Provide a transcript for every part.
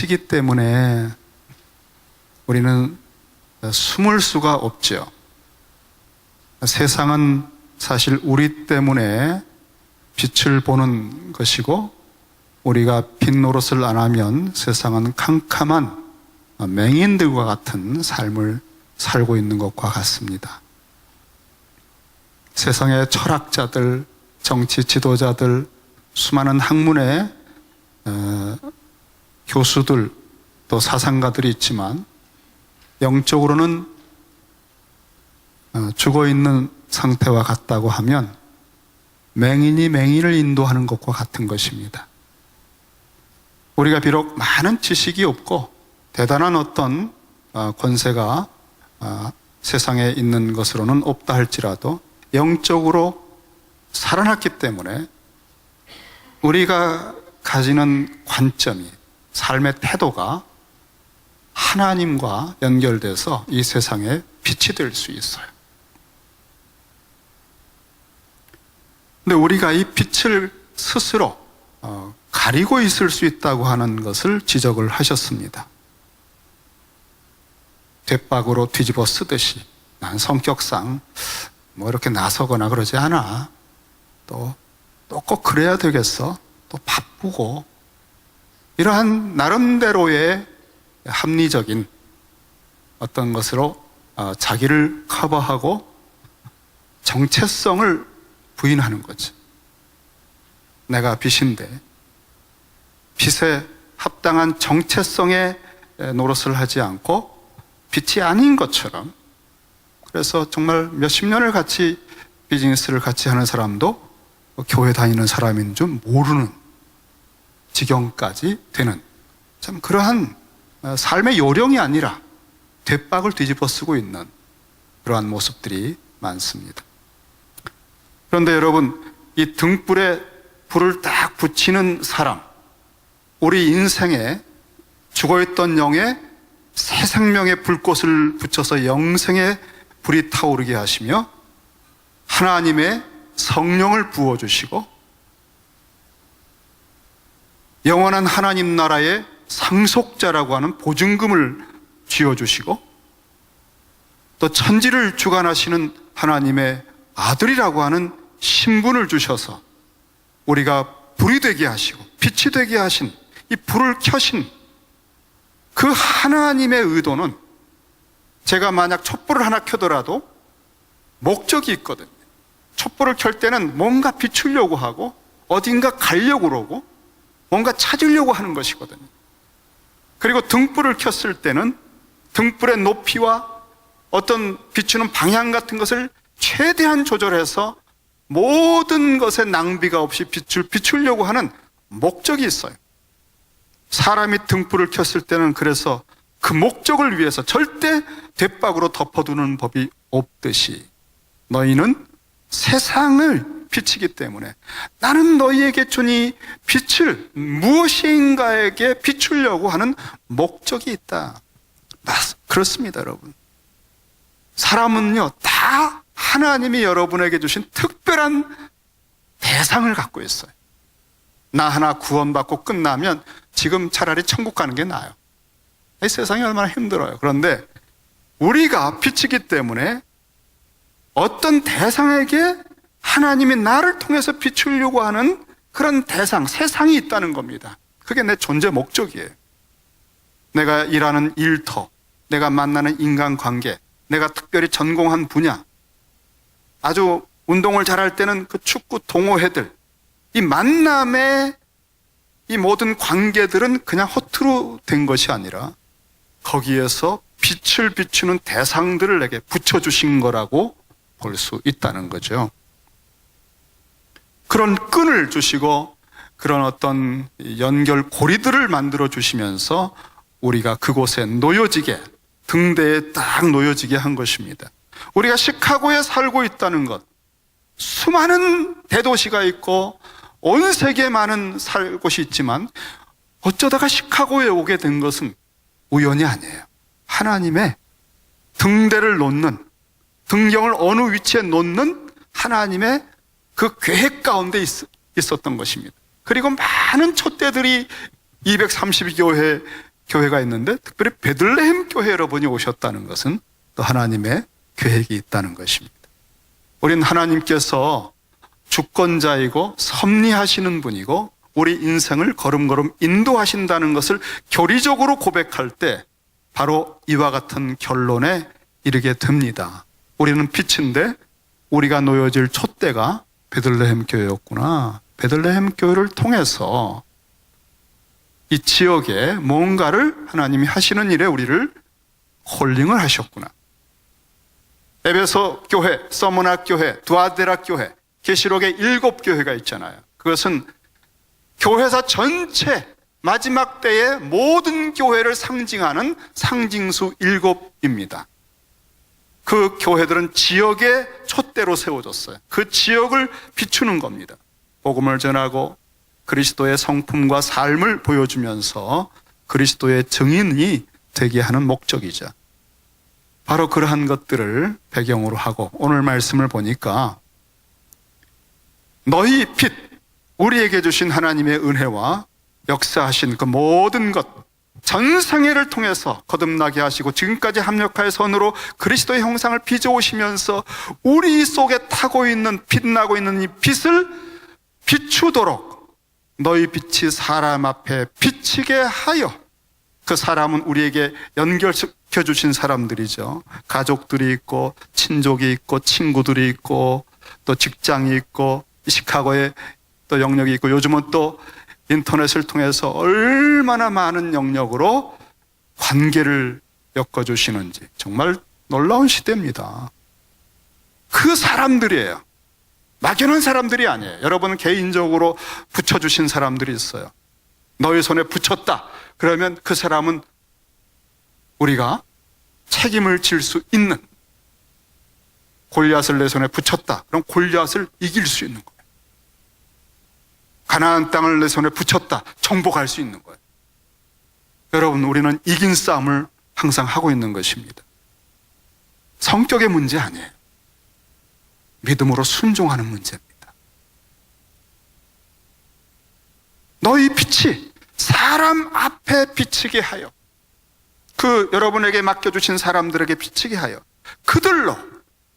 빛이기 때문에 우리는 숨을 수가 없죠. 세상은 사실 우리 때문에 빛을 보는 것이고, 우리가 빛 노릇을 안 하면 세상은 캄캄한 맹인들과 같은 삶을 살고 있는 것과 같습니다. 세상의 철학자들, 정치 지도자들, 수많은 학문의 교수들, 또 사상가들이 있지만 영적으로는 죽어있는 상태와 같다고 하면 맹인이 맹인을 인도하는 것과 같은 것입니다. 우리가 비록 많은 지식이 없고 대단한 어떤 권세가 세상에 있는 것으로는 없다 할지라도 영적으로 살아났기 때문에 우리가 가지는 관점이, 삶의 태도가 하나님과 연결돼서 이 세상에 빛이 될 수 있어요. 근데 우리가 이 빛을 스스로 가리고 있을 수 있다고 하는 것을 지적을 하셨습니다. 뒷박으로 뒤집어 쓰듯이 난 성격상 뭐 이렇게 나서거나 그러지 않아. 또 꼭 그래야 되겠어. 또 바쁘고. 이러한 나름대로의 합리적인 어떤 것으로 자기를 커버하고 정체성을 부인하는 거지. 내가 빛인데 빛에 합당한 정체성의 노릇을 하지 않고 빛이 아닌 것처럼, 그래서 정말 몇십 년을 같이 비즈니스를 같이 하는 사람도 교회 다니는 사람인 줄 모르는 지경까지 되는, 참 그러한 삶의 요령이 아니라 뒷박을 뒤집어 쓰고 있는 그러한 모습들이 많습니다. 그런데 여러분, 이 등불에 불을 딱 붙이는 사람, 우리 인생에 죽어있던 영에 새 생명의 불꽃을 붙여서 영생의 불이 타오르게 하시며 하나님의 성령을 부어주시고 영원한 하나님 나라의 상속자라고 하는 보증금을 쥐어주시고 또 천지를 주관하시는 하나님의 아들이라고 하는 신분을 주셔서 우리가 불이 되게 하시고 빛이 되게 하신, 이 불을 켜신 그 하나님의 의도는, 제가 만약 촛불을 하나 켜더라도 목적이 있거든요. 촛불을 켤 때는 뭔가 비추려고 하고 어딘가 가려고 그러고 뭔가 찾으려고 하는 것이거든요. 그리고 등불을 켰을 때는 등불의 높이와 어떤 비추는 방향 같은 것을 최대한 조절해서 모든 것에 낭비가 없이 빛을 비추려고 하는 목적이 있어요. 사람이 등불을 켰을 때는 그래서 그 목적을 위해서 절대 뒷박으로 덮어두는 법이 없듯이 너희는 세상을 비치기 때문에 나는 너희에게 준 이 빛을 무엇인가에게 비추려고 하는 목적이 있다. 그렇습니다, 여러분. 사람은요, 다 하나님이 여러분에게 주신 특별한 대상을 갖고 있어요. 나 하나 구원받고 끝나면 지금 차라리 천국 가는 게 나아요. 이 세상이 얼마나 힘들어요. 그런데 우리가 빛이기 때문에 어떤 대상에게 하나님이 나를 통해서 비추려고 하는 그런 대상, 세상이 있다는 겁니다. 그게 내 존재 목적이에요. 내가 일하는 일터, 내가 만나는 인간관계, 내가 특별히 전공한 분야, 아주 운동을 잘할 때는 그 축구 동호회들, 이 만남의 이 모든 관계들은 그냥 허투루 된 것이 아니라 거기에서 빛을 비추는 대상들을 내게 붙여주신 거라고 볼 수 있다는 거죠. 그런 끈을 주시고 그런 어떤 연결 고리들을 만들어 주시면서 우리가 그곳에 놓여지게, 등대에 딱 놓여지게 한 것입니다. 우리가 시카고에 살고 있다는 것, 수많은 대도시가 있고 온 세계에 많은 살 곳이 있지만 어쩌다가 시카고에 오게 된 것은 우연이 아니에요. 하나님의 등대를 놓는, 등경을 어느 위치에 놓는 하나님의 그 계획 가운데 있었던 것입니다. 그리고 많은 촛대들이 232교회 교회가 있는데 특별히 베들레헴 교회 여러분이 오셨다는 것은 또 하나님의 계획이 있다는 것입니다. 우린 하나님께서 주권자이고 섭리하시는 분이고 우리 인생을 걸음걸음 인도하신다는 것을 교리적으로 고백할 때 바로 이와 같은 결론에 이르게 됩니다. 우리는 빛인데 우리가 놓여질 촛대가 베들레헴 교회였구나. 베들레헴 교회를 통해서 이 지역에 뭔가를 하나님이 하시는 일에 우리를 콜링을 하셨구나. 에베소 교회, 서문학 교회, 두아데라 교회, 계시록에 7교회가 있잖아요. 그것은 교회사 전체 마지막 때의 모든 교회를 상징하는 상징수 7입니다. 그 교회들은 지역의 촛대로 세워졌어요. 그 지역을 비추는 겁니다. 복음을 전하고 그리스도의 성품과 삶을 보여주면서 그리스도의 증인이 되게 하는 목적이죠. 바로 그러한 것들을 배경으로 하고 오늘 말씀을 보니까 너희 빛, 우리에게 주신 하나님의 은혜와 역사하신 그 모든 것, 전생애를 통해서 거듭나게 하시고 지금까지 합력하여 선으로 그리스도의 형상을 빚어오시면서 우리 속에 타고 있는 빛나고 있는 이 빛을 비추도록 너희 빛이 사람 앞에 비치게 하여, 그 사람은 우리에게 연결시켜 주신 사람들이죠. 가족들이 있고 친족이 있고 친구들이 있고 또 직장이 있고 시카고에 또 영역이 있고 요즘은 또 인터넷을 통해서 얼마나 많은 영역으로 관계를 엮어주시는지 정말 놀라운 시대입니다. 그 사람들이에요. 막연한 사람들이 아니에요. 여러분 개인적으로 붙여주신 사람들이 있어요. 너희 손에 붙였다. 그러면 그 사람은 우리가 책임을 질 수 있는, 골리앗을 내 손에 붙였다. 그럼 골리앗을 이길 수 있는 거예요. 가나안 땅을 내 손에 붙였다. 정복할 수 있는 거예요. 여러분, 우리는 이긴 싸움을 항상 하고 있는 것입니다. 성격의 문제 아니에요. 믿음으로 순종하는 문제입니다. 너희 빛이 사람 앞에 비치게 하여, 그 여러분에게 맡겨주신 사람들에게 비치게 하여 그들로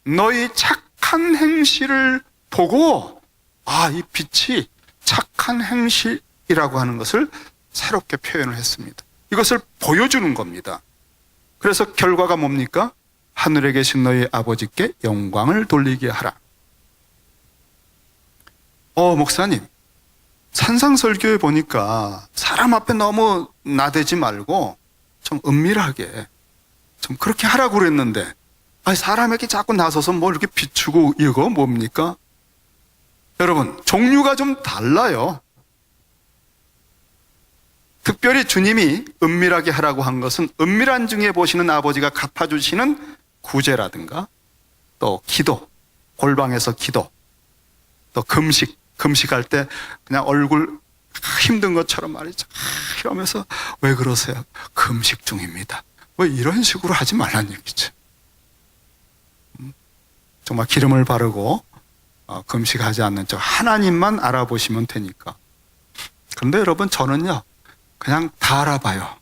너희 착한 행실을 보고, 아, 이 빛이 착한 행실이라고 하는 것을 새롭게 표현을 했습니다. 이것을 보여주는 겁니다. 그래서 결과가 뭡니까? 하늘에 계신 너희 아버지께 영광을 돌리게 하라. 목사님, 산상설교에 보니까 사람 앞에 너무 나대지 말고 좀 은밀하게 좀 그렇게 하라고 그랬는데, 사람에게 자꾸 나서서 뭐 이렇게 비추고 이거 뭡니까? 여러분, 종류가 좀 달라요. 특별히 주님이 은밀하게 하라고 한 것은 은밀한 중에 보시는 아버지가 갚아주시는 구제라든가 또 기도, 골방에서 기도, 또 금식할 때 그냥 얼굴 힘든 것처럼 말이죠. 이러면서 왜 그러세요? 금식 중입니다. 뭐 이런 식으로 하지 말라는 얘기죠. 정말 기름을 바르고 금식하지 않는 척 하나님만 알아보시면 되니까. 그런데 여러분, 저는요 그냥 다 알아봐요.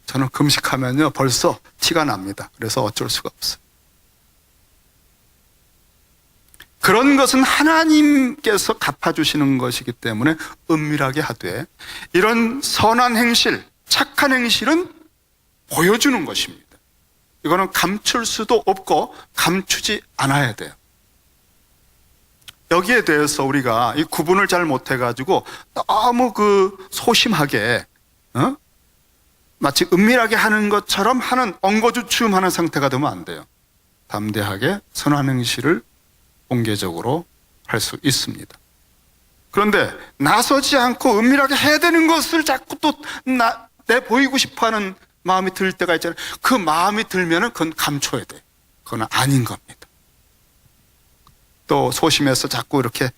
저는 금식하면요 벌써 티가 납니다. 그래서 어쩔 수가 없어요. 그런 것은 하나님께서 갚아주시는 것이기 때문에 은밀하게 하되, 이런 선한 행실, 착한 행실은 보여주는 것입니다. 이거는 감출 수도 없고 감추지 않아야 돼요. 여기에 대해서 우리가 이 구분을 잘 못해가지고 너무 소심하게 마치 은밀하게 하는 것처럼 하는 엉거주춤하는 상태가 되면 안 돼요. 담대하게 선한 행실을 공개적으로 할 수 있습니다. 그런데 나서지 않고 은밀하게 해야 되는 것을 자꾸 또 내보이고 싶어하는 마음이 들 때가 있잖아요. 그 마음이 들면은 그건 감춰야 돼요. 그건 아닌 겁니다. 또 소심해서 자꾸 이렇게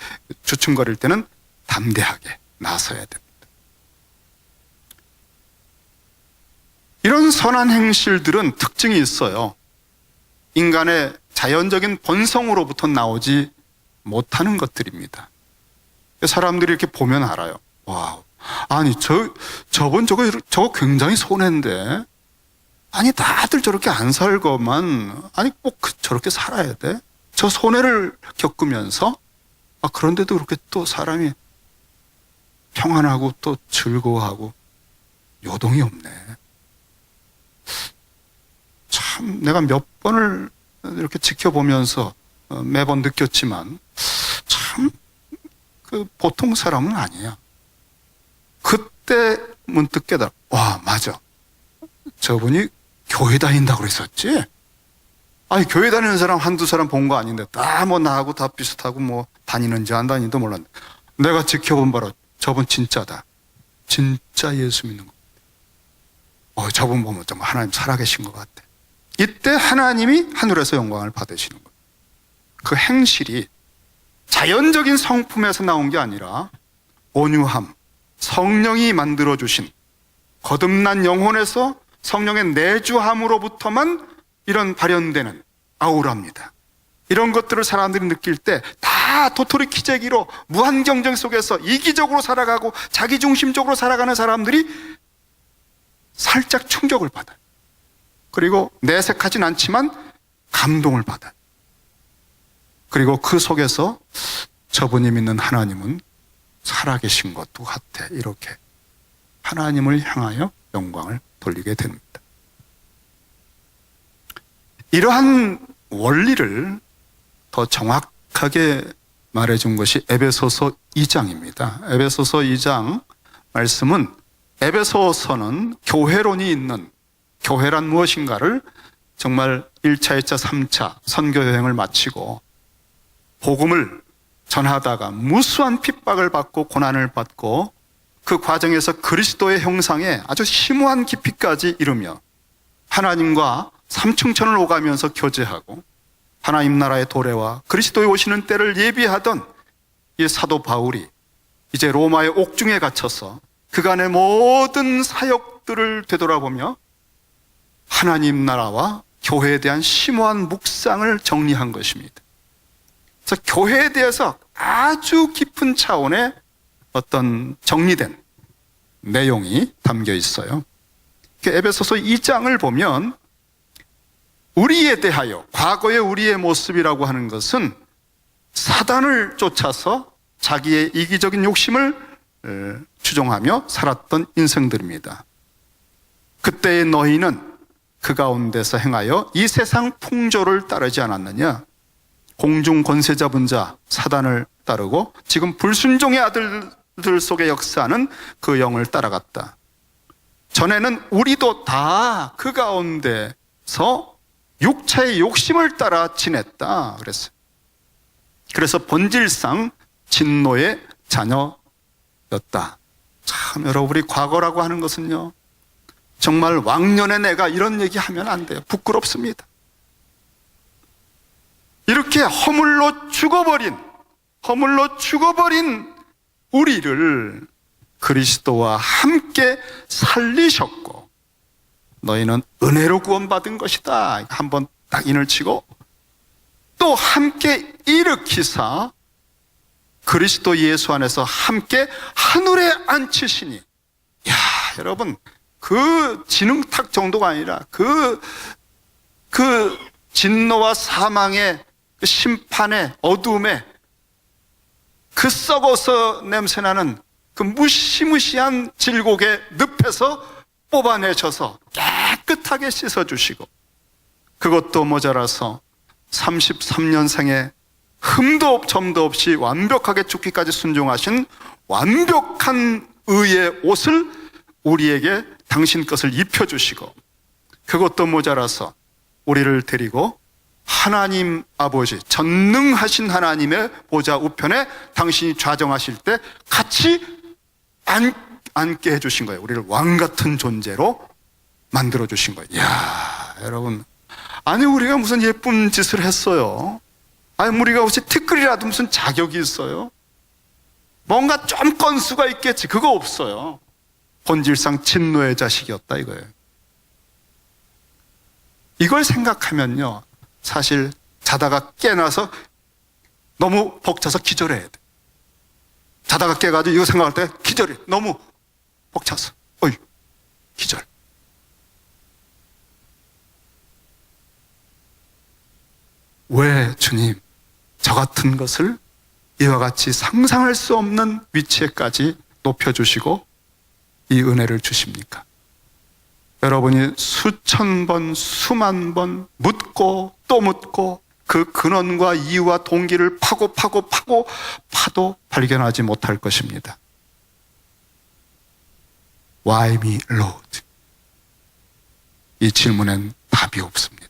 주춤거릴 때는 담대하게 나서야 됩니다. 이런 선한 행실들은 특징이 있어요. 인간의 자연적인 본성으로부터 나오지 못하는 것들입니다. 사람들이 이렇게 보면 알아요. 와, 아니, 저건 저거 굉장히 손해인데. 아니, 다들 저렇게 안 살고만, 아니, 꼭 저렇게 살아야 돼? 저 손해를 겪으면서, 그런데도 그렇게 또 사람이 평안하고 또 즐거워하고 요동이 없네. 참, 내가 몇 번을 이렇게 지켜보면서 매번 느꼈지만, 참, 보통 사람은 아니야. 그때 문득 깨달아. 와, 맞아. 저분이 교회 다닌다고 그랬었지? 아니, 교회 다니는 사람 한두 사람 본 거 아닌데, 다 뭐 나하고 다 비슷하고 뭐 다니는지 안 다니는지도 몰랐는데, 내가 지켜본 바로 저분 진짜다. 진짜 예수 믿는 거. 저분 보면 정말 하나님 살아계신 것 같아. 이때 하나님이 하늘에서 영광을 받으시는 거예요. 그 행실이 자연적인 성품에서 나온 게 아니라 온유함, 성령이 만들어주신 거듭난 영혼에서 성령의 내주함으로부터만 이런 발현되는 아우라입니다. 이런 것들을 사람들이 느낄 때 다 도토리 키재기로 무한 경쟁 속에서 이기적으로 살아가고 자기중심적으로 살아가는 사람들이 살짝 충격을 받아요. 그리고 내색하진 않지만 감동을 받아요. 그리고 그 속에서 저분이 믿는 하나님은 살아계신 것도 같아. 이렇게 하나님을 향하여 영광을 돌리게 됩니다. 이러한 원리를 더 정확하게 말해준 것이 에베소서 2장입니다. 에베소서 2장 말씀은 에베소서는 교회론이 있는, 교회란 무엇인가를 정말 1차, 2차, 3차 선교여행을 마치고 복음을 전하다가 무수한 핍박을 받고 고난을 받고 그 과정에서 그리스도의 형상에 아주 심오한 깊이까지 이르며 하나님과 삼층천을 오가면서 교제하고 하나님 나라의 도래와 그리스도의 오시는 때를 예비하던 이 사도 바울이 이제 로마의 옥중에 갇혀서 그간의 모든 사역들을 되돌아보며 하나님 나라와 교회에 대한 심오한 묵상을 정리한 것입니다. 그래서 교회에 대해서 아주 깊은 차원의 어떤 정리된 내용이 담겨 있어요. 에베소서 2장을 보면 우리에 대하여, 과거의 우리의 모습이라고 하는 것은 사단을 쫓아서 자기의 이기적인 욕심을 추종하며 살았던 인생들입니다. 그때의 너희는 그 가운데서 행하여 이 세상 풍조를 따르지 않았느냐? 공중 권세 잡은 자 사단을 따르고 지금 불순종의 아들들 속에 역사하는 그 영을 따라갔다. 전에는 우리도 다 그 가운데서 육체의 욕심을 따라 지냈다 그랬어요. 그래서 본질상 진노의 자녀였다. 참 여러분, 우리 과거라고 하는 것은요, 정말 왕년의 내가 이런 얘기하면 안 돼요. 부끄럽습니다. 이렇게 허물로 죽어버린 우리를 그리스도와 함께 살리셨고 너희는 은혜로 구원받은 것이다. 한번 딱 인을 치고 또 함께 일으키사 그리스도 예수 안에서 함께 하늘에 앉히시니. 야, 여러분, 그 진흥탁 정도가 아니라 그 진노와 사망의 그 심판의 어두움에 그 썩어서 냄새나는 그 무시무시한 질곡의 늪에서 뽑아내셔서 깨끗하게 씻어주시고, 그것도 모자라서 33년생에 흠도 점도 없이 완벽하게 죽기까지 순종하신 완벽한 의의 옷을 우리에게 당신 것을 입혀주시고, 그것도 모자라서 우리를 데리고 하나님 아버지, 전능하신 하나님의 보좌 우편에 당신이 좌정하실 때 같이 앉게 해주신 거예요. 우리를 왕같은 존재로 만들어주신 거예요. 이야, 여러분, 아니 우리가 무슨 예쁜 짓을 했어요? 아니 우리가 혹시 티끌이라도 무슨 자격이 있어요? 뭔가 좀 건수가 있겠지. 그거 없어요. 본질상 진노의 자식이었다 이거예요. 이걸 생각하면요, 사실 자다가 깨나서 너무 벅차서 기절해야 돼. 자다가 깨가지고 이거 생각할 때 기절이 너무 벅차서 어이 기절. 왜 주님 저 같은 것을 이와 같이 상상할 수 없는 위치에까지 높여주시고 이 은혜를 주십니까? 여러분이 수천 번, 수만 번 묻고 또 묻고 그 근원과 이유와 동기를 파도 발견하지 못할 것입니다. Why me, Lord? 이 질문엔 답이 없습니다.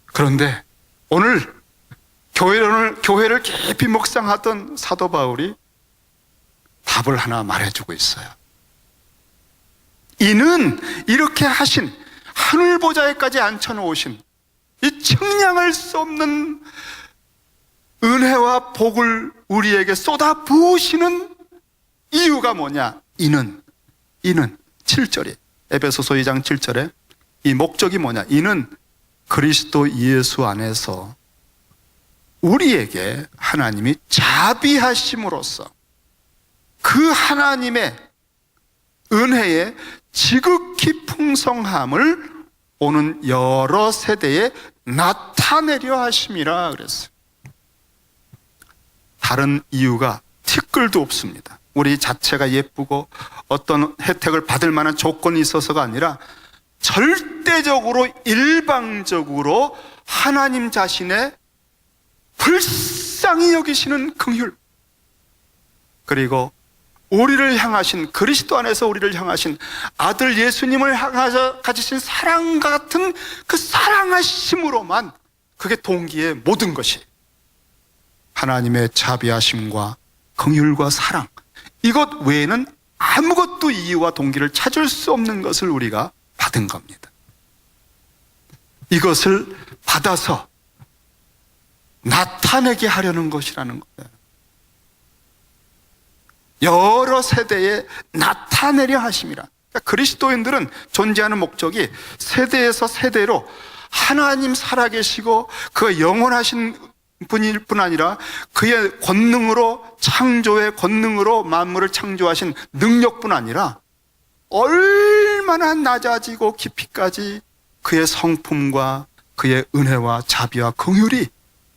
그런데 오늘 교회를 깊이 묵상하던 사도 바울이 답을 하나 말해주고 있어요. 이는 이렇게 하신 하늘 보좌에까지 앉혀놓으신 이 청량할 수 없는 은혜와 복을 우리에게 쏟아 부으시는 이유가 뭐냐? 이는 7절에 에베소서 2장 7절에 이 목적이 뭐냐? 이는 그리스도 예수 안에서 우리에게 하나님이 자비하심으로써 그 하나님의 은혜의 지극히 풍성함을 오는 여러 세대에 나타내려 하심이라 그랬어요. 다른 이유가 티끌도 없습니다. 우리 자체가 예쁘고 어떤 혜택을 받을 만한 조건이 있어서가 아니라 절대적으로 일방적으로 하나님 자신의 불쌍히 여기시는 긍휼, 그리고 우리를 향하신, 그리스도 안에서 우리를 향하신 아들 예수님을 향하여 가지신 사랑과 같은 그 사랑하심으로만, 그게 동기의 모든 것이 하나님의 자비하심과 긍휼과 사랑, 이것 외에는 아무것도 이유와 동기를 찾을 수 없는 것을 우리가 받은 겁니다. 이것을 받아서 나타내게 하려는 것이라는 거예요. 여러 세대에 나타내려 하심이라. 그러니까 그리스도인들은 존재하는 목적이 세대에서 세대로 하나님 살아계시고 그 영원하신 분일 뿐 아니라 그의 권능으로, 창조의 권능으로 만물을 창조하신 능력뿐 아니라 얼마나 낮아지고 깊이까지 그의 성품과 그의 은혜와 자비와 긍휼이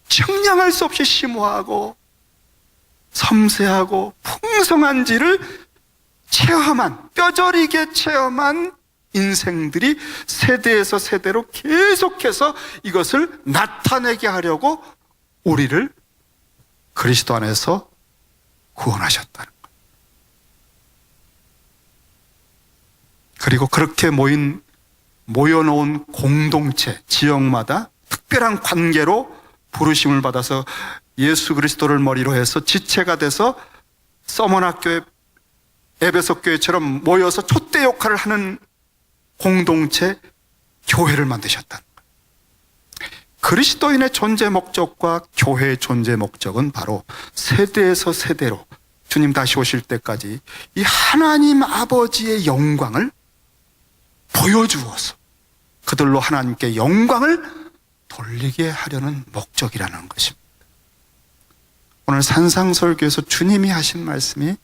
청량할 수 없이 심오하고 섬세하고 풍성한지를 체험한, 뼈저리게 체험한 인생들이 세대에서 세대로 계속해서 이것을 나타내게 하려고 우리를 그리스도 안에서 구원하셨다는 것. 그리고 그렇게 모여놓은 공동체, 지역마다 특별한 관계로 부르심을 받아서 예수 그리스도를 머리로 해서 지체가 돼서 서머나교회, 에베소 교회처럼 모여서 촛대 역할을 하는 공동체, 교회를 만드셨다는 거예요. 그리스도인의 존재 목적과 교회의 존재 목적은 바로 세대에서 세대로 주님 다시 오실 때까지 이 하나님 아버지의 영광을 보여주어서 그들로 하나님께 영광을 돌리게 하려는 목적이라는 것입니다. 오늘 산상설교에서 주님이 하신 말씀이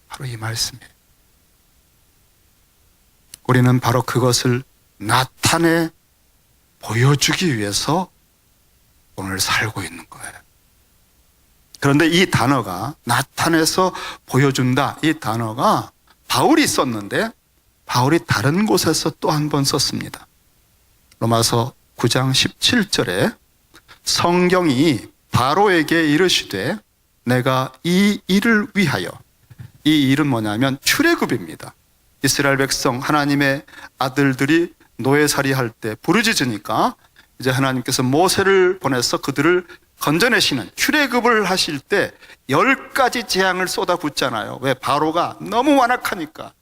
바로 이 말씀이에요. 우리는 바로 그것을 나타내 보여주기 위해서 오늘 살고 있는 거예요. 그런데 이 단어가, 나타내서 보여준다, 이 단어가 바울이 썼는데 바울이 다른 곳에서 또 한 번 썼습니다. 로마서 9장 17절에 성경이 바로에게 이르시되 내가 이 일을 위하여, 이 일은 뭐냐면 출애굽입니다. 이스라엘 백성, 하나님의 아들들이 노예살이 할 때 부르짖으니까 이제 하나님께서 모세를 보내서 그들을 건져내시는 출애굽을 하실 때 10가지 재앙을 쏟아붓잖아요. 왜? 바로가 너무 완악하니까.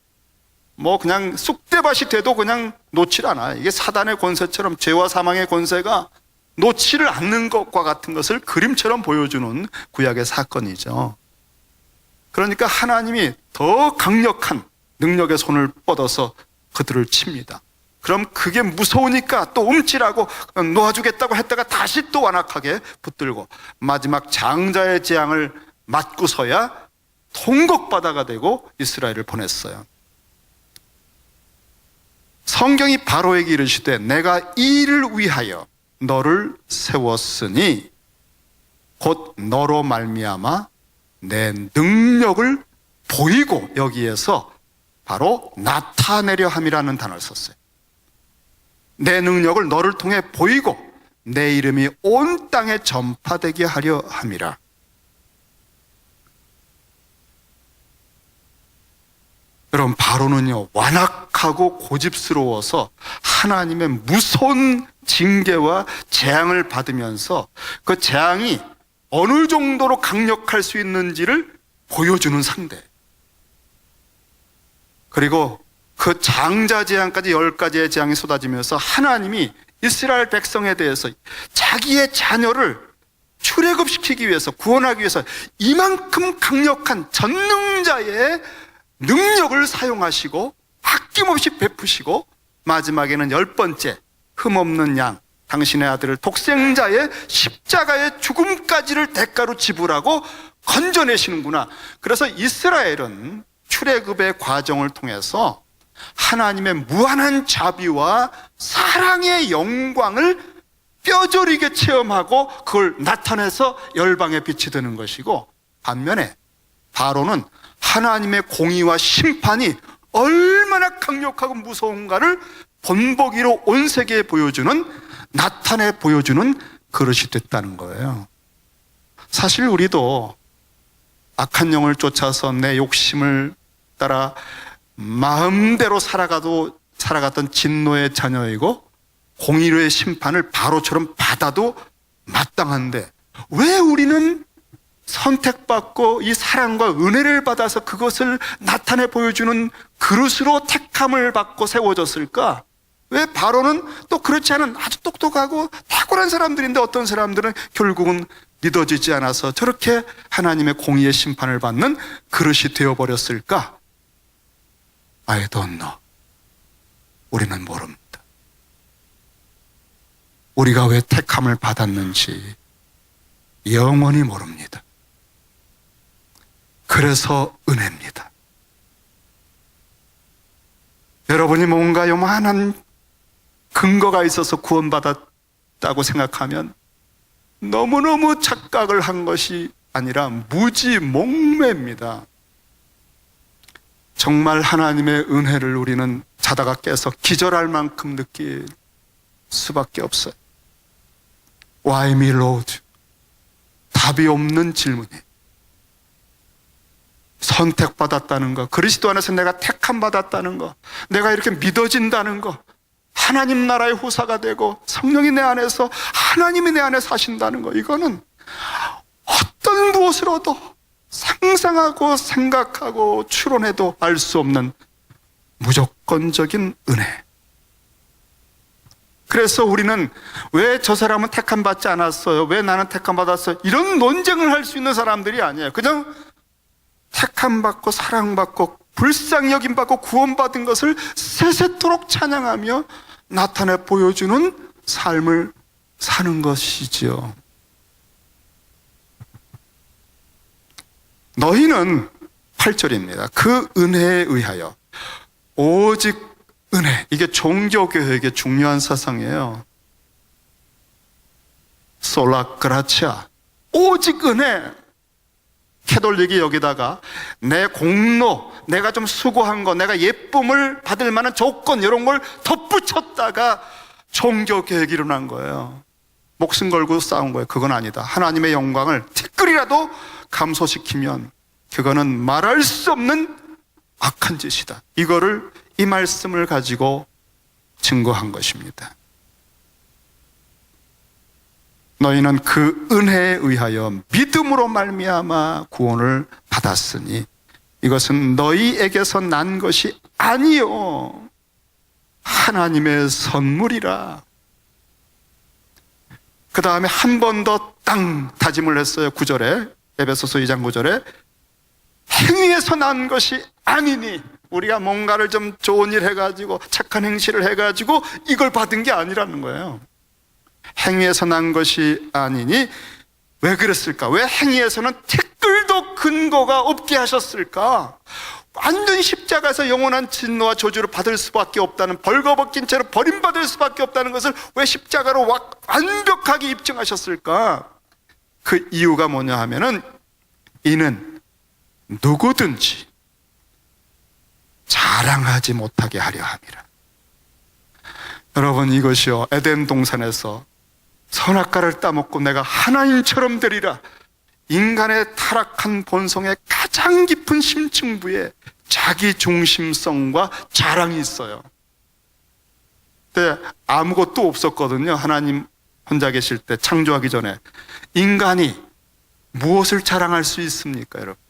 뭐 그냥 쑥대밭이 돼도 그냥 놓질 않아요. 이게 사단의 권세처럼 죄와 사망의 권세가 놓지를 않는 것과 같은 것을 그림처럼 보여주는 구약의 사건이죠. 그러니까 하나님이 더 강력한 능력의 손을 뻗어서 그들을 칩니다. 그럼 그게 무서우니까 또 움찔하고 놓아주겠다고 했다가 다시 또 완악하게 붙들고 마지막 장자의 재앙을 맞고서야 통곡바다가 되고 이스라엘을 보냈어요. 성경이 바로에게 이르시되 내가 이 일을 위하여 너를 세웠으니 곧 너로 말미암아 내 능력을 보이고, 여기에서 바로 나타내려 함이라는 단어를 썼어요. 내 능력을 너를 통해 보이고 내 이름이 온 땅에 전파되게 하려 함이라. 여러분, 바로는요 완악하고 고집스러워서 하나님의 무서운 징계와 재앙을 받으면서 그 재앙이 어느 정도로 강력할 수 있는지를 보여주는 상대. 그리고 그 장자 재앙까지 10가지의 재앙이 쏟아지면서 하나님이 이스라엘 백성에 대해서 자기의 자녀를 출애굽시키기 위해서, 구원하기 위해서 이만큼 강력한 전능자의 능력을 사용하시고 아낌없이 베푸시고, 마지막에는 10번째 흠없는 양, 당신의 아들을 독생자의 십자가의 죽음까지를 대가로 지불하고 건져내시는구나. 그래서 이스라엘은 출애굽의 과정을 통해서 하나님의 무한한 자비와 사랑의 영광을 뼈저리게 체험하고 그걸 나타내서 열방에 빛이 되는 것이고, 반면에 바로는 하나님의 공의와 심판이 얼마나 강력하고 무서운가를 본보기로 온 세계에 보여주는, 나타내 보여주는 그릇이 됐다는 거예요. 사실 우리도 악한 영을 쫓아서 내 욕심을 따라 마음대로 살아갔던 진노의 자녀이고 공의로의 심판을 바로처럼 받아도 마땅한데, 왜 우리는 선택받고 이 사랑과 은혜를 받아서 그것을 나타내 보여주는 그릇으로 택함을 받고 세워졌을까? 왜 바로는 또 그렇지 않은 아주 똑똑하고 탁월한 사람들인데 어떤 사람들은 결국은 믿어지지 않아서 저렇게 하나님의 공의의 심판을 받는 그릇이 되어버렸을까? I don't know. 우리는 모릅니다. 우리가 왜 택함을 받았는지 영원히 모릅니다. 그래서 은혜입니다. 여러분이 뭔가 요만한 근거가 있어서 구원받았다고 생각하면 너무너무 착각을 한 것이 아니라 무지몽매입니다. 정말 하나님의 은혜를 우리는 자다가 깨서 기절할 만큼 느낄 수밖에 없어요. Why me, Lord? 답이 없는 질문이. 선택받았다는 거, 그리스도 안에서 내가 택함 받았다는 거, 내가 이렇게 믿어진다는 거, 하나님 나라의 후사가 되고 성령이 내 안에서, 하나님이 내 안에 사신다는 거, 이거는 어떤 무엇으로도 상상하고 생각하고 추론해도 알 수 없는 무조건적인 은혜. 그래서 우리는 왜 저 사람은 택함 받지 않았어요? 왜 나는 택함 받았어요? 이런 논쟁을 할 수 있는 사람들이 아니에요. 그냥 택함 받고 사랑받고 불쌍히 여김 받고 구원받은 것을 세세토록 찬양하며 나타내 보여주는 삶을 사는 것이지요. 너희는 8절입니다. 그 은혜에 의하여 오직 은혜. 이게 종교교회의 중요한 사상이에요. 솔라 그라치아. 오직 은혜. 캐톨릭이 여기다가 내 공로, 내가 좀 수고한 거, 내가 예쁨을 받을 만한 조건, 이런 걸 덧붙였다가 종교개혁이 일어난 거예요. 목숨 걸고 싸운 거예요. 그건 아니다. 하나님의 영광을 티끌이라도 감소시키면 그거는 말할 수 없는 악한 짓이다. 이거를, 이 말씀을 가지고 증거한 것입니다. 너희는 그 은혜에 의하여 믿음으로 말미암아 구원을 받았으니 이것은 너희에게서 난 것이 아니요 하나님의 선물이라. 그 다음에 한 번 더 땅 다짐을 했어요. 9절에, 에베소서 2장 9절에 행위에서 난 것이 아니니. 우리가 뭔가를 좀 좋은 일 해가지고 착한 행실을 해가지고 이걸 받은 게 아니라는 거예요. 행위에서 난 것이 아니니 왜 그랬을까? 왜 행위에서는 티끌도 근거가 없게 하셨을까? 완전 십자가에서 영원한 진노와 저주를 받을 수밖에 없다는, 벌거벗긴 채로 버림받을 수밖에 없다는 것을 왜 십자가로 완벽하게 입증하셨을까? 그 이유가 뭐냐 하면은 이는 누구든지 자랑하지 못하게 하려 함이라. 여러분, 이것이요, 에덴 동산에서 선악과를 따먹고 내가 하나님처럼 되리라, 인간의 타락한 본성의 가장 깊은 심층부에 자기 중심성과 자랑이 있어요. 그때 아무것도 없었거든요. 하나님 혼자 계실 때, 창조하기 전에. 인간이 무엇을 자랑할 수 있습니까, 여러분?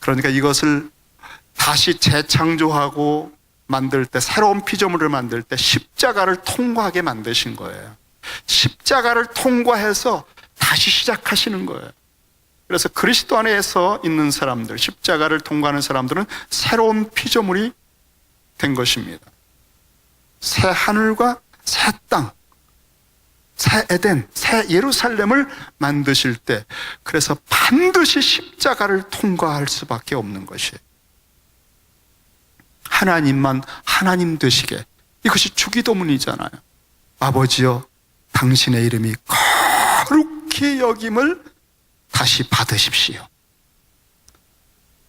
그러니까 이것을 다시 재창조하고 만들 때, 새로운 피조물을 만들 때 십자가를 통과하게 만드신 거예요. 십자가를 통과해서 다시 시작하시는 거예요. 그래서 그리스도 안에서 있는 사람들, 십자가를 통과하는 사람들은 새로운 피조물이 된 것입니다. 새 하늘과 새 땅, 새 에덴, 새 예루살렘을 만드실 때, 그래서 반드시 십자가를 통과할 수밖에 없는 것이에요. 하나님만 하나님 되시게. 이것이 주기도문이잖아요. 아버지여, 당신의 이름이 거룩히 여김을 다시 받으십시오.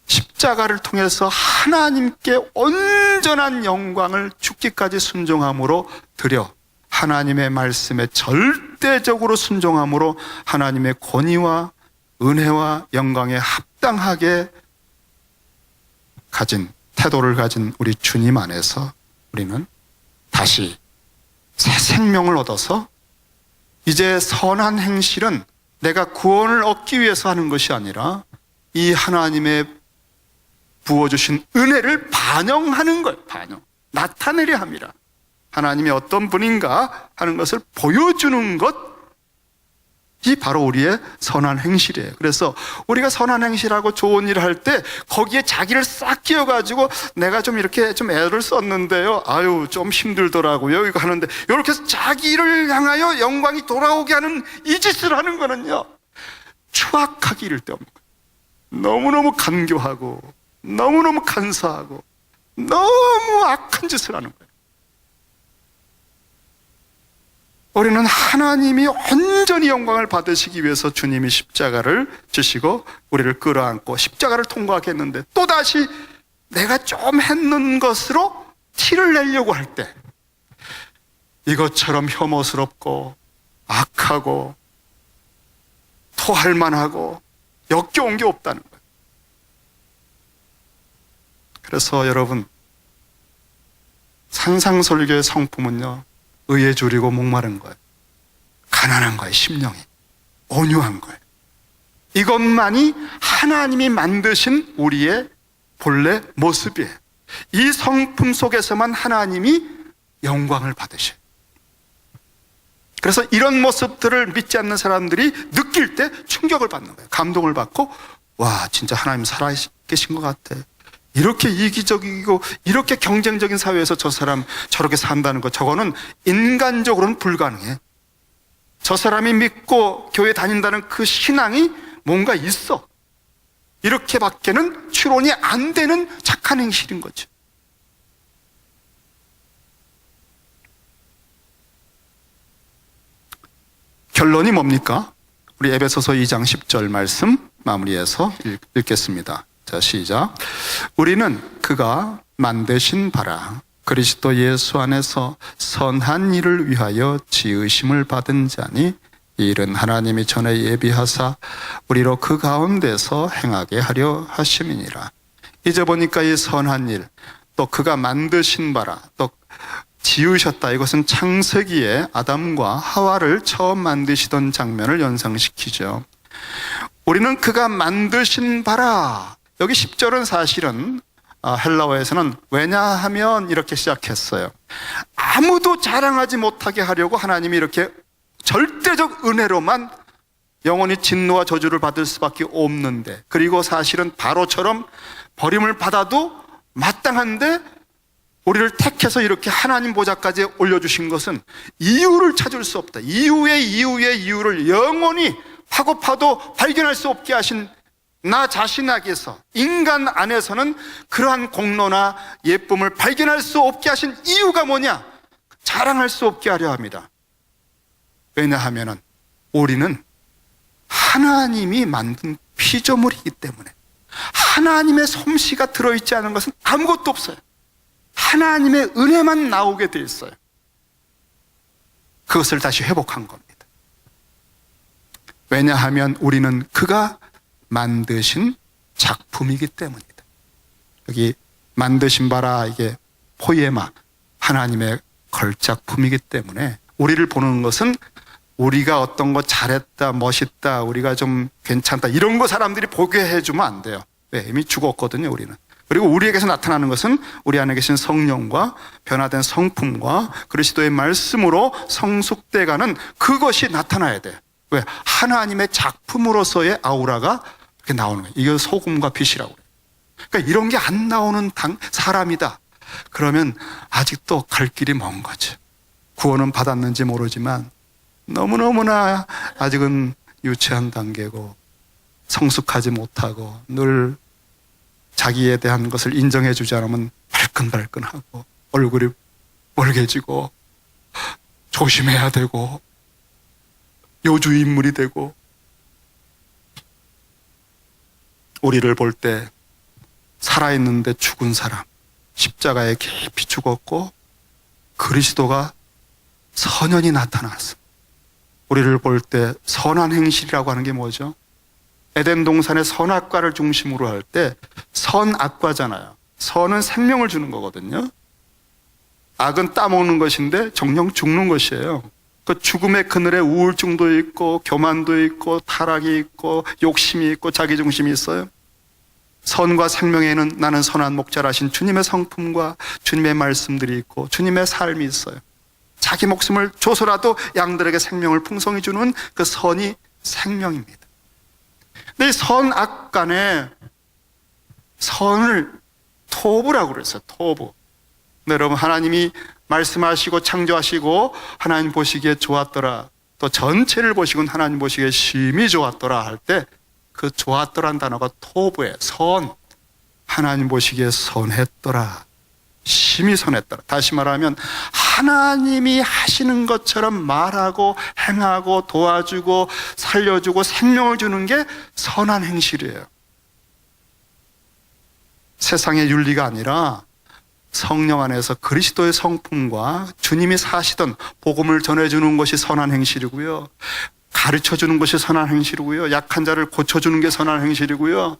십자가를 통해서 하나님께 온전한 영광을 죽기까지 순종함으로 드려, 하나님의 말씀에 절대적으로 순종함으로 하나님의 권위와 은혜와 영광에 합당하게 가진 태도를 가진 우리 주님 안에서 우리는 다시 새 생명을 얻어서, 이제 선한 행실은 내가 구원을 얻기 위해서 하는 것이 아니라 이 하나님의 부어주신 은혜를 반영하는 거예요. 반영, 나타내려 합니다. 하나님이 어떤 분인가 하는 것을 보여주는 것이 바로 우리의 선한 행실이에요. 그래서 우리가 선한 행실하고 좋은 일을 할 때 거기에 자기를 싹 끼워가지고 내가 좀 이렇게 좀 애를 썼는데요, 아유 좀 힘들더라고요, 이거 하는데, 이렇게 해서 자기를 향하여 영광이 돌아오게 하는 이 짓을 하는 거는요, 추악하기 이를 데 없는 거예요. 너무너무 간교하고 너무너무 간사하고 너무 악한 짓을 하는 거예요. 우리는 하나님이 온전히 영광을 받으시기 위해서 주님이 십자가를 지시고 우리를 끌어안고 십자가를 통과하게 했는데, 또다시 내가 좀 했는 것으로 티를 내려고 할 때 이것처럼 혐오스럽고 악하고 토할 만하고 역겨운 게 없다는 거예요. 그래서 여러분, 산상설교의 성품은요, 의에 줄이고 목마른 거예요. 가난한 거예요. 심령이 온유한 거예요. 이것만이 하나님이 만드신 우리의 본래 모습이에요. 이 성품 속에서만 하나님이 영광을 받으셔요. 그래서 이런 모습들을 믿지 않는 사람들이 느낄 때 충격을 받는 거예요. 감동을 받고, 와, 진짜 하나님 살아계신 것 같아. 이렇게 이기적이고 이렇게 경쟁적인 사회에서 저 사람 저렇게 산다는 것, 저거는 인간적으로는 불가능해. 저 사람이 믿고 교회 다닌다는 그 신앙이 뭔가 있어. 이렇게밖에는 추론이 안 되는 착한 행실인 거죠. 결론이 뭡니까? 우리 에베소서 2장 10절 말씀 마무리해서 읽겠습니다. 자, 시작. 우리는 그가 만드신 바라 그리스도 예수 안에서 선한 일을 위하여 지으심을 받은 자니, 이 일은 하나님이 전에 예비하사 우리로 그 가운데서 행하게 하려 하심이니라. 이제 보니까 이 선한 일, 또 그가 만드신 바라, 또 지으셨다, 이것은 창세기에 아담과 하와를 처음 만드시던 장면을 연상시키죠. 우리는 그가 만드신 바라. 여기 10절은 사실은 헬라어에서는 왜냐하면 이렇게 시작했어요. 아무도 자랑하지 못하게 하려고 하나님이 이렇게 절대적 은혜로만 영원히 진노와 저주를 받을 수밖에 없는데, 그리고 사실은 바로처럼 버림을 받아도 마땅한데 우리를 택해서 이렇게 하나님 보좌까지 올려주신 것은 이유를 찾을 수 없다. 이유의 이유를 영원히 파고 파도 발견할 수 없게 하신 나 자신에게서, 인간 안에서는 그러한 공로나 예쁨을 발견할 수 없게 하신 이유가 뭐냐? 자랑할 수 없게 하려 합니다. 왜냐하면 우리는 하나님이 만든 피조물이기 때문에, 하나님의 솜씨가 들어있지 않은 것은 아무것도 없어요. 하나님의 은혜만 나오게 돼 있어요. 그것을 다시 회복한 겁니다. 왜냐하면 우리는 그가 만드신 작품이기 때문이다. 여기 만드신 바라, 이게 포에마, 하나님의 걸작품이기 때문에 우리를 보는 것은 우리가 어떤 거 잘했다, 멋있다, 우리가 좀 괜찮다, 이런 거 사람들이 보게 해주면 안 돼요. 왜? 이미 죽었거든요, 우리는. 그리고 우리에게서 나타나는 것은 우리 안에 계신 성령과 변화된 성품과 그리스도의 말씀으로 성숙돼가는 그것이 나타나야 돼요. 왜? 하나님의 작품으로서의 아우라가 이렇게 나오는 거예요. 이게 소금과 빛이라고 그래요. 그러니까 이런 게 안 나오는 사람이다. 그러면 아직도 갈 길이 먼 거죠. 구원은 받았는지 모르지만 너무너무나 아직은 유치한 단계고 성숙하지 못하고 늘 자기에 대한 것을 인정해 주지 않으면 발끈발끈하고 얼굴이 멀개지고 조심해야 되고 요주 인물이 되고, 우리를 볼 때 살아있는데 죽은 사람, 십자가에 깊이 죽었고 그리스도가 선연히 나타났어. 우리를 볼 때 선한 행실이라고 하는 게 뭐죠? 에덴 동산의 선악과를 중심으로 할 때 선악과잖아요. 선은 생명을 주는 거거든요. 악은 따먹는 것인데 정녕 죽는 것이에요. 그 죽음의 그늘에 우울증도 있고 교만도 있고 타락이 있고 욕심이 있고 자기중심이 있어요. 선과 생명에는 나는 선한 목자라신 주님의 성품과 주님의 말씀들이 있고 주님의 삶이 있어요. 자기 목숨을 줘서라도 양들에게 생명을 풍성히 주는 그 선이 생명입니다. 근데 이 선악 간에 선을 토부라고 그랬어요. 토부. 근데 여러분, 하나님이 말씀하시고 창조하시고 하나님 보시기에 좋았더라, 또 전체를 보시곤 하나님 보시기에 심히 좋았더라 할 때 그 좋았더란 단어가 토부예요. 선. 하나님 보시기에 선했더라, 심히 선했더라. 다시 말하면 하나님이 하시는 것처럼 말하고 행하고 도와주고 살려주고 생명을 주는 게 선한 행실이에요. 세상의 윤리가 아니라 성령 안에서 그리스도의 성품과 주님이 사시던 복음을 전해주는 것이 선한 행실이고요, 가르쳐주는 것이 선한 행실이고요, 약한 자를 고쳐주는 게 선한 행실이고요,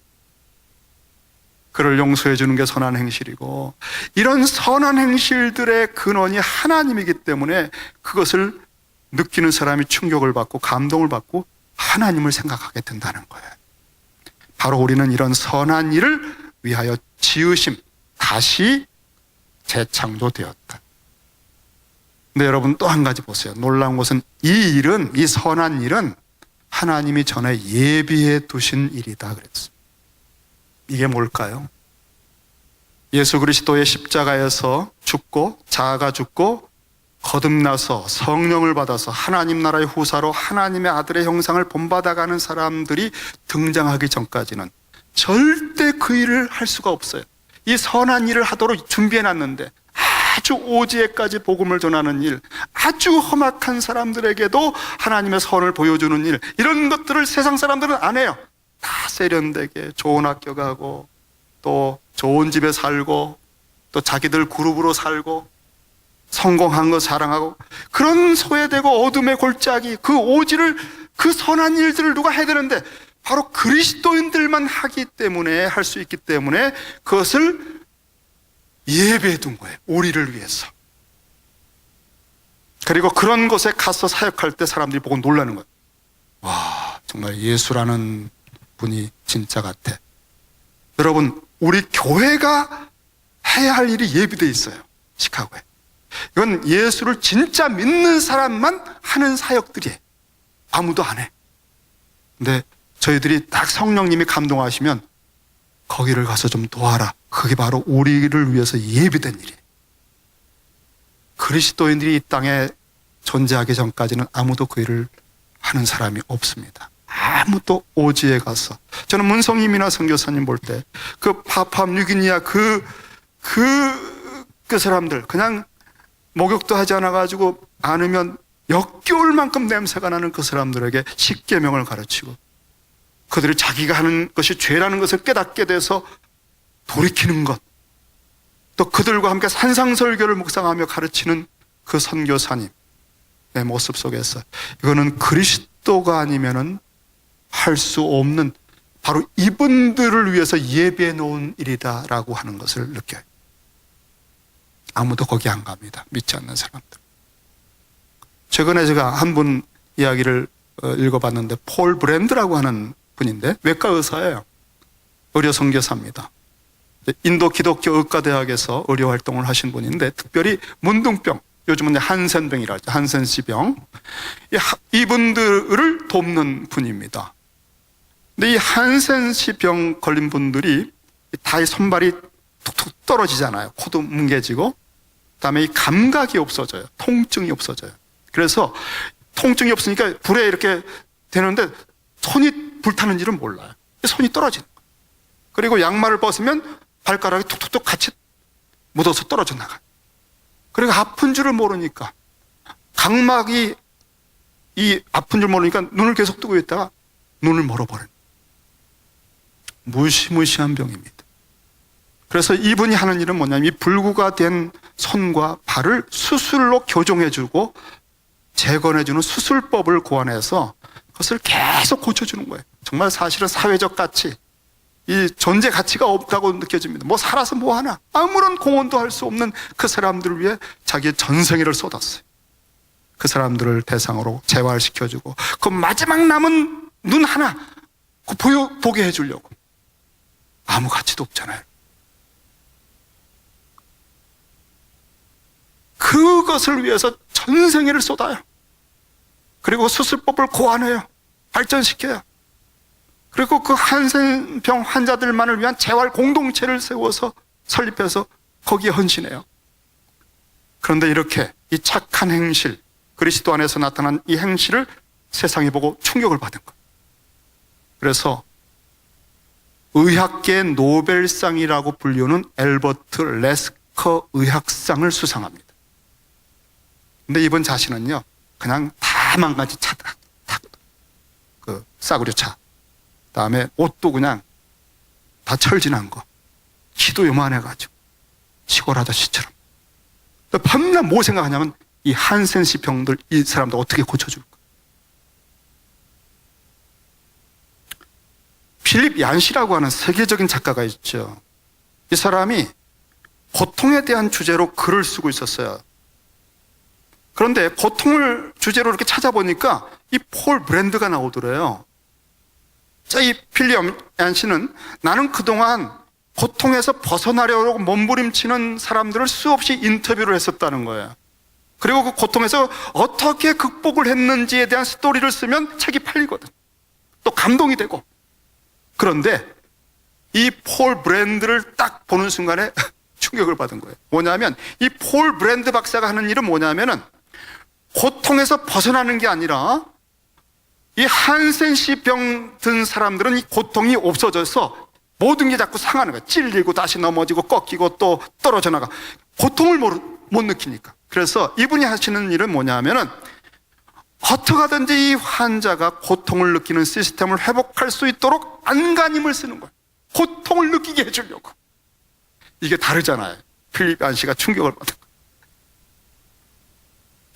그를 용서해주는 게 선한 행실이고, 이런 선한 행실들의 근원이 하나님이기 때문에 그것을 느끼는 사람이 충격을 받고 감동을 받고 하나님을 생각하게 된다는 거예요. 바로 우리는 이런 선한 일을 위하여 지으심, 다시 재창조되었다. 근데 여러분, 또 한 가지 보세요. 놀라운 것은 이 일은, 이 선한 일은 하나님이 전에 예비해 두신 일이다 그랬어요. 이게 뭘까요? 예수 그리스도의 십자가에서 죽고 자아가 죽고 거듭나서 성령을 받아서 하나님 나라의 후사로 하나님의 아들의 형상을 본받아가는 사람들이 등장하기 전까지는 절대 그 일을 할 수가 없어요. 이 선한 일을 하도록 준비해놨는데 아주 오지에까지 복음을 전하는 일, 아주 험악한 사람들에게도 하나님의 선을 보여주는 일, 이런 것들을 세상 사람들은 안 해요. 다 세련되게 좋은 학교 가고 또 좋은 집에 살고 또 자기들 그룹으로 살고 성공한 거 자랑하고, 그런 소외되고 어둠의 골짜기, 그 오지를, 그 선한 일들을 누가 해야 되는데 바로 그리스도인들만 하기 때문에, 할 수 있기 때문에 그것을 예배해 둔 거예요. 우리를 위해서. 그리고 그런 곳에 가서 사역할 때 사람들이 보고 놀라는 거예요. 와, 정말 예수라는 분이 진짜 같아. 여러분, 우리 교회가 해야 할 일이 예비되어 있어요. 시카고에. 이건 예수를 진짜 믿는 사람만 하는 사역들이에요. 아무도 안 해. 근데 저희들이 딱 성령님이 감동하시면 거기를 가서 좀 도와라. 그게 바로 우리를 위해서 예비된 일이에요. 그리스도인들이 이 땅에 존재하기 전까지는 아무도 그 일을 하는 사람이 없습니다. 아무도 오지에 가서. 저는 문성임이나 선교사님 볼 때 그 파푸아뉴기니아 그 사람들 그냥 목욕도 하지 않아가지고 않으면 역겨울만큼 냄새가 나는 그 사람들에게 십계명을 가르치고 그들이 자기가 하는 것이 죄라는 것을 깨닫게 돼서 돌이키는 것, 또 그들과 함께 산상설교를 묵상하며 가르치는 그 선교사님의 모습 속에서 이거는 그리스도가 아니면은 할 수 없는 바로 이분들을 위해서 예비해 놓은 일이다라고 하는 것을 느껴요. 아무도 거기 안 갑니다. 믿지 않는 사람들. 최근에 제가 한 분 이야기를 읽어봤는데 폴 브랜드라고 하는 분인데 외과 의사예요. 의료 선교사입니다. 인도 기독교 의과대학에서 의료 활동을 하신 분인데 특별히 문둥병, 요즘은 한센병이라 하죠. 한센시병. 이분들을 돕는 분입니다. 근데 이 한센시병 걸린 분들이 다 손발이 툭툭 떨어지잖아요. 코도 뭉개지고 그다음에 이 감각이 없어져요. 통증이 없어져요. 그래서 통증이 없으니까 불에 이렇게 되는데 손이 불타는지는 몰라요. 손이 떨어지는 거예요. 그리고 양말을 벗으면 발가락이 툭툭툭 같이 묻어서 떨어져 나가요. 그리고 아픈 줄을 모르니까 각막이 이 아픈 줄 모르니까 눈을 계속 뜨고 있다가 눈을 멀어버려요. 무시무시한 병입니다. 그래서 이분이 하는 일은 뭐냐면 이 불구가 된 손과 발을 수술로 교정해주고 재건해주는 수술법을 고안해서 그것을 계속 고쳐주는 거예요. 정말 사실은 사회적 가치, 이 존재 가치가 없다고 느껴집니다. 뭐 살아서 뭐 하나, 아무런 공헌도 할 수 없는 그 사람들을 위해 자기의 전생애를 쏟았어요. 그 사람들을 대상으로 재활시켜주고 그 마지막 남은 눈 하나 보게 해주려고. 아무 가치도 없잖아요. 그것을 위해서 전생애를 쏟아요. 그리고 수술법을 고안해요. 발전시켜요. 그리고 그 한센병 환자들만을 위한 재활 공동체를 세워서 설립해서 거기에 헌신해요. 그런데 이렇게 이 착한 행실, 그리스도 안에서 나타난 이 행실을 세상이 보고 충격을 받은 거예요. 그래서 의학계의 노벨상이라고 불리우는 엘버트 레스커 의학상을 수상합니다. 근데 이분 자신은요, 그냥 다 망가진 차다. 그 싸구려 차. 그다음에 옷도 그냥 다 철진한 거. 키도 요만해가지고 시골 아저씨처럼. 밤낮 뭐 생각하냐면 이 한센시 병들 이 사람들 어떻게 고쳐줄까. 필립 얀시라고 하는 세계적인 작가가 있죠. 이 사람이 고통에 대한 주제로 글을 쓰고 있었어요. 그런데 고통을 주제로 이렇게 찾아보니까 이 폴 브랜드가 나오더래요. 자, 이 필립 얀시는 나는 그동안 고통에서 벗어나려고 몸부림치는 사람들을 수없이 인터뷰를 했었다는 거예요. 그리고 그 고통에서 어떻게 극복을 했는지에 대한 스토리를 쓰면 책이 팔리거든. 또 감동이 되고. 그런데 이 폴 브랜드를 딱 보는 순간에 충격을 받은 거예요. 뭐냐면 이 폴 브랜드 박사가 하는 일은 뭐냐면은 고통에서 벗어나는 게 아니라 이 한센시 병 든 사람들은 이 고통이 없어져서 모든 게 자꾸 상하는 거야. 찔리고 다시 넘어지고 꺾이고 또 떨어져 나가. 고통을 못 느끼니까. 그래서 이분이 하시는 일은 뭐냐면은 어떻게 하든지 이 환자가 고통을 느끼는 시스템을 회복할 수 있도록 안간힘을 쓰는 거예요. 고통을 느끼게 해주려고. 이게 다르잖아요. 필립 얀시가 충격을 받은 거예요.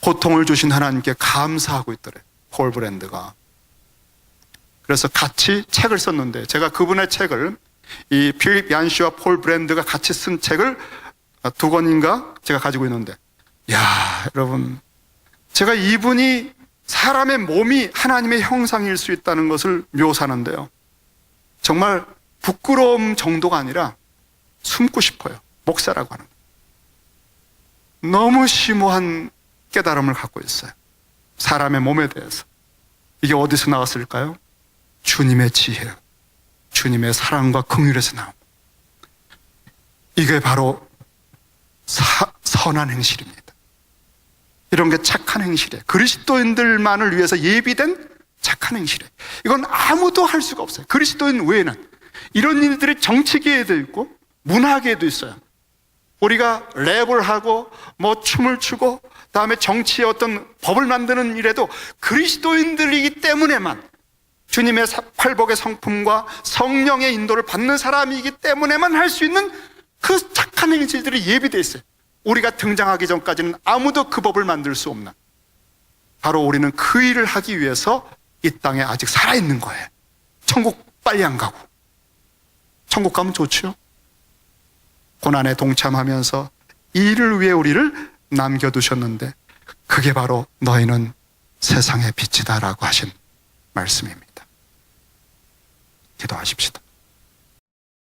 고통을 주신 하나님께 감사하고 있더래요. 폴 브랜드가. 그래서 같이 책을 썼는데 제가 그분의 책을 이 필립 얀시와 폴 브랜드가 같이 쓴 책을 2권인가 제가 가지고 있는데 야 여러분 제가 이분이 사람의 몸이 하나님의 형상일 수 있다는 것을 묘사하는데요. 정말 부끄러움 정도가 아니라 숨고 싶어요. 목사라고 하는 거예요. 너무 심오한 깨달음을 갖고 있어요. 사람의 몸에 대해서. 이게 어디서 나왔을까요? 주님의 지혜, 주님의 사랑과 긍휼에서 나옵니다. 이게 바로 선한 행실입니다. 이런 게 착한 행실이에요. 그리스도인들만을 위해서 예비된 착한 행실이에요. 이건 아무도 할 수가 없어요. 그리스도인 외에는. 이런 일들이 정치계에도 있고 문화계에도 있어요. 우리가 랩을 하고 뭐 춤을 추고 다음에 정치의 어떤 법을 만드는 일에도 그리스도인들이기 때문에만, 주님의 팔복의 성품과 성령의 인도를 받는 사람이기 때문에만 할 수 있는 그 착한 행실들이 예비되어 있어요. 우리가 등장하기 전까지는 아무도 그 법을 만들 수 없는, 바로 우리는 그 일을 하기 위해서 이 땅에 아직 살아있는 거예요. 천국 빨리 안 가고. 천국 가면 좋죠. 고난에 동참하면서 이 일을 위해 우리를 남겨두셨는데, 그게 바로 너희는 세상의 빛이다라고 하신 말씀입니다. 기도하십시다.